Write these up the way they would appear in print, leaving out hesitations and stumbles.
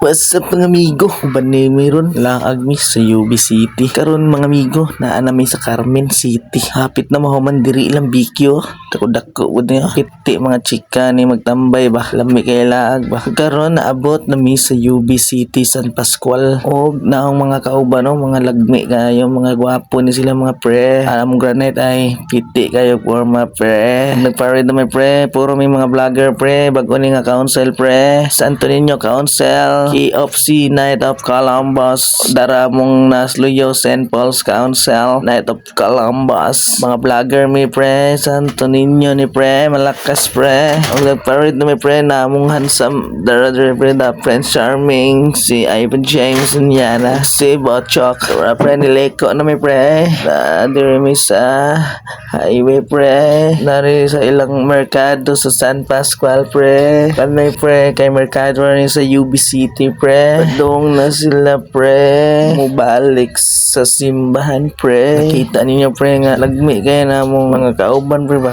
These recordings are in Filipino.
What's up mga amigo? Banay mayroon laag mi sa UB City. Karon mga amigo, naa na mi sa Carmen City. Hapit na mahuman diri ilang bikyo. Dako-dako gud niya. Kiti mga chika ni magtambay ba. Lami kay laag ba. Karon naabot na mi sa UB City San Pascual. Og naong mga kauban no, mga lagmi kayo, mga gwapo ni sila mga pre. Alam mo granite ay kiti kayo forma pre. Nagparid na may pre, puro may mga vlogger pre, bago ni nga council pre. Santo Niño Council. KFC Night of Columbus, Daramong Nasluyo St. Paul's Council, Night of Columbus, mga vlogger mi pre, Santo Niño ni pre, malakas pre, ang nagparid na mi pre, namong handsome, Dara pre, the Prince Charming, si Ivan James Nyana, si Botchok, pre nileko na mi pre, diri mi sa highway pre, nari sa ilang merkado sa San Pascual pre, kanay pre, kay merkado rin sa UB City pre, padong na sila pre, mubalik sa simbahan pre. Nakita ninyo pre nga lagmi kaya na mong mga kauban pre ba,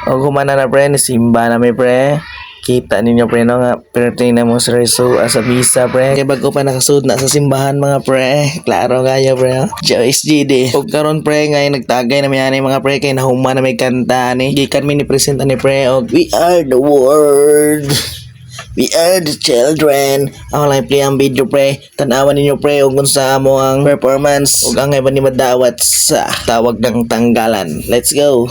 o humana na pre ni simba na may pre. Kita ninyo pre no nga perting na mo sa reso sa misa pre, kaya bago pa nakasud na sa simbahan mga pre, klaro kaya pre. Joyce GD og karon pre nga nagtagay na miyanay mga pre, kay nahuma na may kanta ni gikan mi ni present ni pre og we are the world, we are the children. Ako lang play ang video pre, tanawan ninyo pre ug unsa mo ang performance ug angay ba ni madawat sa tawag ng tanggalan. Let's go.